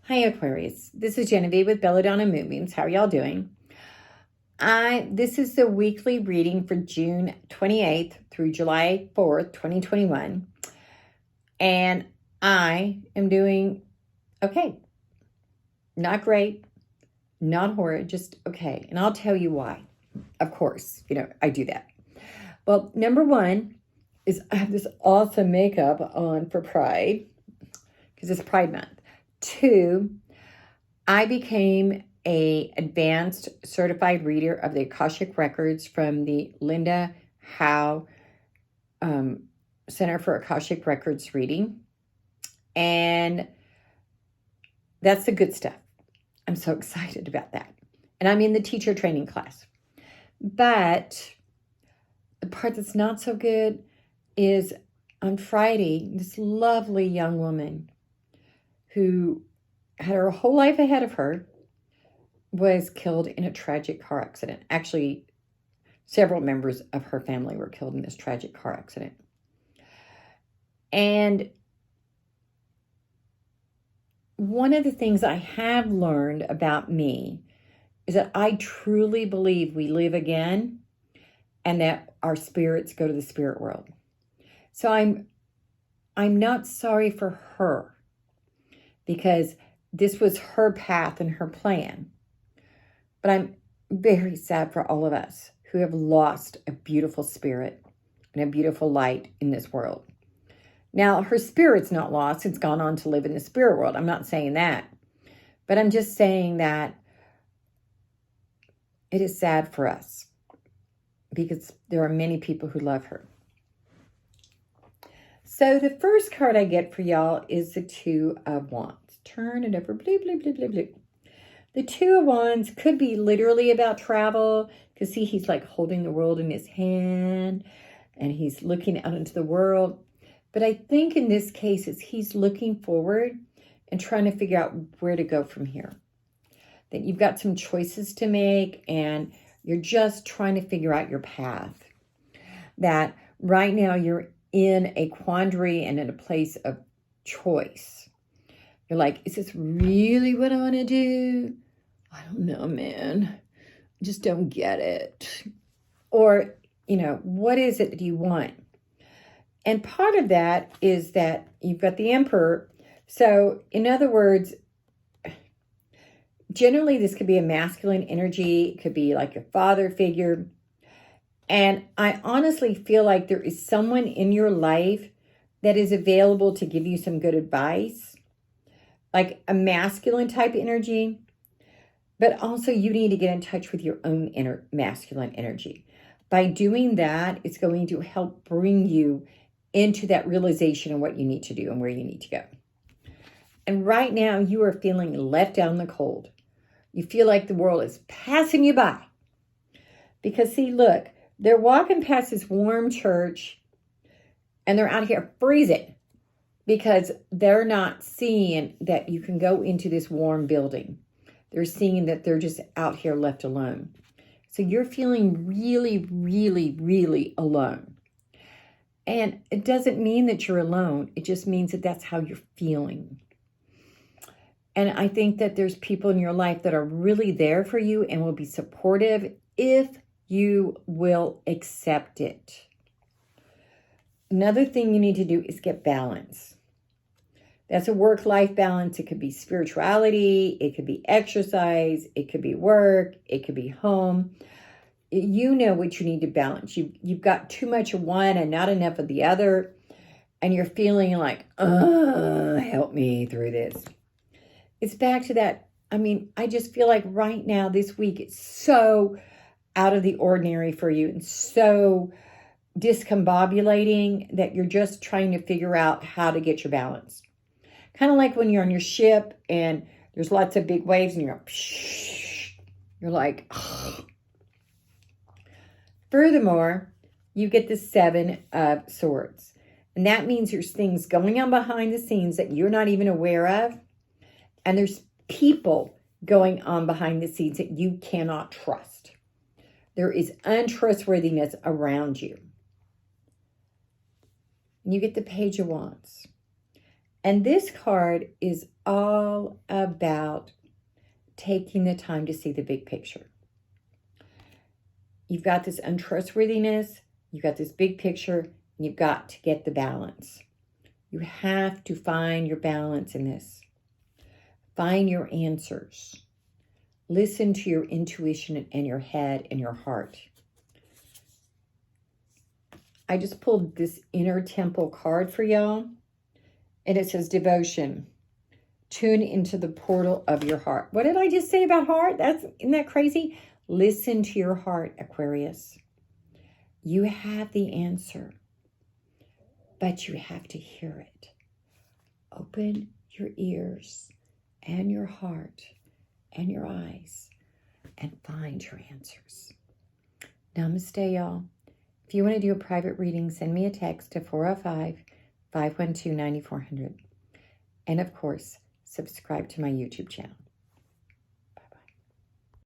Hi, Aquarius. This is Genevieve with Belladonna and Moonbeams. How are y'all doing? This is the weekly reading for June 28th through July 4th, 2021. And I am doing okay. Not great, not horrid, just okay. And I'll tell you why. Of course, I do that. Well, number one is I have this awesome makeup on for Pride because it's Pride Month. 2, I became a advanced certified reader of the Akashic Records from the Linda Howe Center for Akashic Records Reading. And that's the good stuff. I'm so excited about that. And I'm in the teacher training class. But the part that's not so good is on Friday, this lovely young woman who had her whole life ahead of her was killed in a tragic car accident. Actually, several members of her family were killed in this tragic car accident. And one of the things I have learned about me is that I truly believe we live again and that our spirits go to the spirit world. So I'm not sorry for her, because this was her path and her plan. But I'm very sad for all of us who have lost a beautiful spirit and a beautiful light in this world. Now, her spirit's not lost. It's gone on to live in the spirit world. I'm not saying that. But I'm just saying that it is sad for us because there are many people who love her. So the first card I get for y'all is the Two of Wands. Turn it over. Blue, blue, blue, blue, blue. The Two of Wands could be literally about travel. Because see, he's like holding the world in his hand. And he's looking out into the world. But I think in this case, he's looking forward and trying to figure out where to go from here. That you've got some choices to make. And you're just trying to figure out your path. That right now you're in a quandary and in a place of choice. You're like, is this really what I want to do? I don't know, man. I just don't get it. Or, what is it that you want? And part of that is that you've got the Emperor. So, in other words, generally this could be a masculine energy. It could be like your father figure. And I honestly feel like there is someone in your life that is available to give you some good advice, like a masculine type energy. But also you need to get in touch with your own inner masculine energy. By doing that, it's going to help bring you into that realization of what you need to do and where you need to go. And right now you are feeling left out in the cold. You feel like the world is passing you by. Because see, look, they're walking past this warm church and they're out here freezing because they're not seeing that you can go into this warm building. They're seeing that they're just out here left alone. So you're feeling really, really, really alone. And it doesn't mean that you're alone. It just means that that's how you're feeling. And I think that there's people in your life that are really there for you and will be supportive if you will accept it. Another thing you need to do is get balance. That's a work-life balance. It could be spirituality. It could be exercise. It could be work. It could be home. You know what you need to balance. You've got too much of one and not enough of the other. And you're feeling like, help me through this. It's back to that. I just feel like right now, this week, it's so out of the ordinary for you and so discombobulating that you're just trying to figure out how to get your balance. Kind of like when you're on your ship and there's lots of big waves and you're like, ugh. Furthermore, you get the Seven of Swords. And that means there's things going on behind the scenes that you're not even aware of. And there's people going on behind the scenes that you cannot trust. There is untrustworthiness around you. And you get the Page of Wands. And this card is all about taking the time to see the big picture. You've got this untrustworthiness, you've got this big picture, and you've got to get the balance. You have to find your balance in this. Find your answers. Listen to your intuition and your head and your heart. I just pulled this inner temple card for y'all, and it says devotion. Tune into the portal of your heart. What did I just say about heart? Isn't that crazy? Listen to your heart, Aquarius. You have the answer, but you have to hear it. Open your ears and your heart and your eyes and find your answers. Namaste, y'all. If you want to do a private reading, send me a text to 405-512-9400. And of course, subscribe to my YouTube channel.